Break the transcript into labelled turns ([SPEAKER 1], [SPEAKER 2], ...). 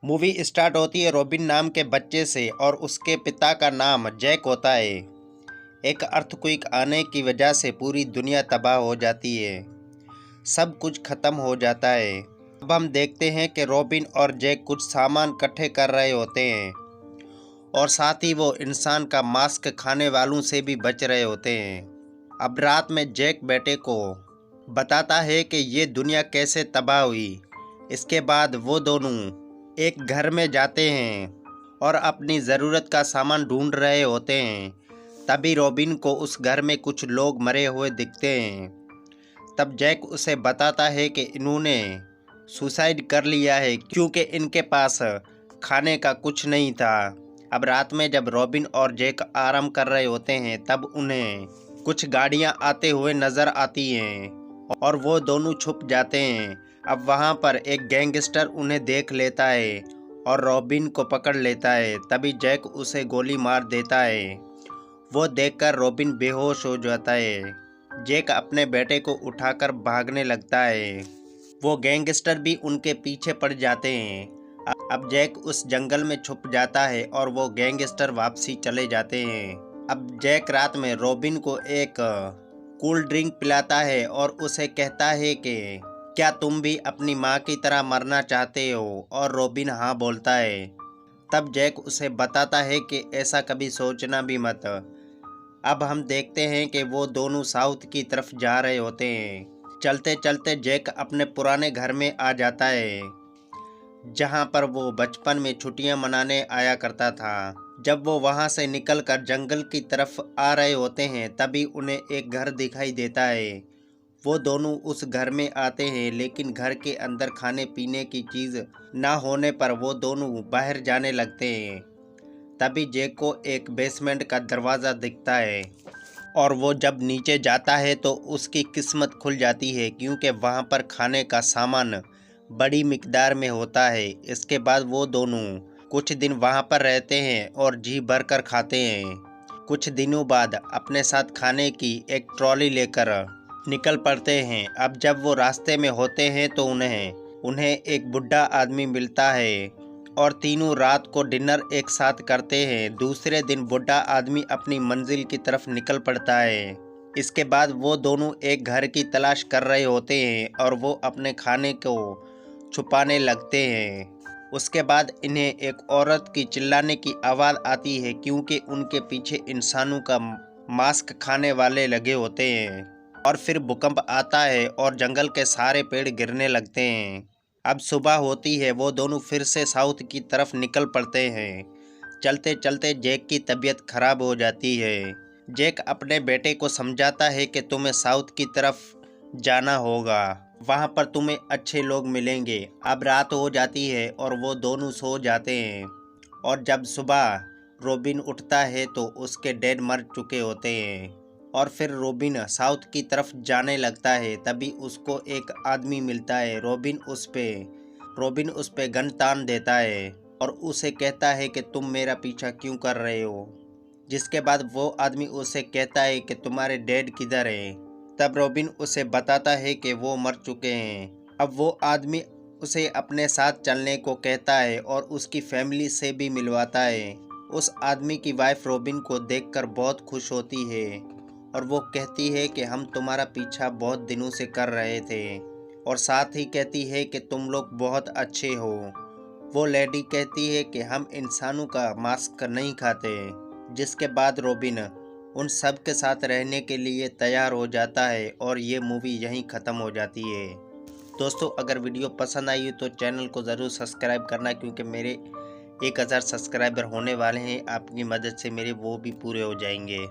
[SPEAKER 1] Movie start होती है robin नाम के बच्चे से और उसके पिता का नाम जैक होता है। एक अर्थक्वेक आने की वजह से पूरी दुनिया तबाह हो जाती है, सब कुछ खत्म हो जाता है। अब हम देखते हैं कि रॉबिन और जैक कुछ सामान इकट्ठे कर रहे होते हैं और साथ ही वो इंसान का मास्क खाने वालों से भी बच रहे होते हैं। अब रात में जैक बेटे को बताता है कि ये दुनिया कैसे तबाह हुई। इसके बाद वो दोनों एक घर में जाते हैं और अपनी ज़रूरत का सामान ढूंढ रहे होते हैं। तभी रॉबिन को उस घर में कुछ लोग मरे हुए दिखते हैं। तब जैक उसे बताता है कि इन्होंने सुसाइड कर लिया है क्योंकि इनके पास खाने का कुछ नहीं था। अब रात में जब रॉबिन और जैक आराम कर रहे होते हैं तब उन्हें कुछ गाड़ियां आते हुए नज़र आती हैं और वो दोनों छुप जाते हैं। अब वहां पर एक गैंगस्टर उन्हें देख लेता है और रॉबिन को पकड़ लेता है। तभी जैक उसे गोली मार देता है। वो देखकर रॉबिन बेहोश हो जाता है। जैक अपने बेटे को उठाकर भागने लगता है। वो गैंगस्टर भी उनके पीछे पड़ जाते हैं। अब जैक उस जंगल में छुप जाता है और वो गैंगस्टर वापसी चले जाते हैं। अब जैक रात में रॉबिन को एक कूल ड्रिंक पिलाता है और उसे कहता है कि क्या तुम भी अपनी माँ की तरह मरना चाहते हो, और रॉबिन हाँ बोलता है। तब जैक उसे बताता है कि ऐसा कभी सोचना भी मत। अब हम देखते हैं कि वो दोनों साउथ की तरफ जा रहे होते हैं। चलते चलते जैक अपने पुराने घर में आ जाता है जहाँ पर वो बचपन में छुट्टियाँ मनाने आया करता था। जब वो वहाँ से निकलकर जंगल की तरफ आ रहे होते हैं तभी उन्हें एक घर दिखाई देता है। वो दोनों उस घर में आते हैं लेकिन घर के अंदर खाने पीने की चीज़ ना होने पर वो दोनों बाहर जाने लगते हैं। तभी जैक को एक बेसमेंट का दरवाज़ा दिखता है और वो जब नीचे जाता है तो उसकी किस्मत खुल जाती है क्योंकि वहाँ पर खाने का सामान बड़ी मिकदार में होता है। इसके बाद वो दोनों कुछ दिन वहाँ पर रहते हैं और जी भर कर खाते हैं। कुछ दिनों बाद अपने साथ खाने की एक ट्रॉली लेकर निकल पड़ते हैं। अब जब वो रास्ते में होते हैं तो उन्हें एक बुढ़ा आदमी मिलता है और तीनों रात को डिनर एक साथ करते हैं। दूसरे दिन बुढ़ा आदमी अपनी मंजिल की तरफ निकल पड़ता है। इसके बाद वो दोनों एक घर की तलाश कर रहे होते हैं और वो अपने खाने को छुपाने लगते हैं। उसके बाद इन्हें एक औरत की चिल्लाने की आवाज़ आती है क्योंकि उनके पीछे इंसानों का मांस खाने वाले लगे होते हैं। और फिर भूकंप आता है और जंगल के सारे पेड़ गिरने लगते हैं। अब सुबह होती है। वो दोनों फिर से साउथ की तरफ निकल पड़ते हैं। चलते चलते जैक की तबीयत खराब हो जाती है। जैक अपने बेटे को समझाता है कि तुम्हें साउथ की तरफ जाना होगा, वहाँ पर तुम्हें अच्छे लोग मिलेंगे। अब रात हो जाती है और वो दोनों सो जाते हैं और जब सुबह रॉबिन उठता है तो उसके डैड मर चुके होते हैं। और फिर रॉबिन साउथ की तरफ जाने लगता है। तभी उसको एक आदमी मिलता है। रॉबिन उस पे गन तान देता है और उसे कहता है कि तुम मेरा पीछा क्यों कर रहे हो। जिसके बाद वो आदमी उसे कहता है कि तुम्हारे डैड किधर है। तब रॉबिन उसे बताता है कि वो मर चुके हैं। अब वो आदमी उसे अपने साथ चलने को कहता है और उसकी फैमिली से भी मिलवाता है। उस आदमी की वाइफ रॉबिन को देखकर बहुत खुश होती है और वो कहती है कि हम तुम्हारा पीछा बहुत दिनों से कर रहे थे, और साथ ही कहती है कि तुम लोग बहुत अच्छे हो। वो लेडी कहती है कि हम इंसानों का मांस नहीं खाते। जिसके बाद रॉबिन उन सब के साथ रहने के लिए तैयार हो जाता है और ये मूवी यहीं ख़त्म हो जाती है। दोस्तों, अगर वीडियो पसंद आई हो तो चैनल को ज़रूर सब्सक्राइब करना क्योंकि मेरे 1000 सब्सक्राइबर होने वाले हैं। आपकी मदद से मेरे वो भी पूरे हो जाएंगे।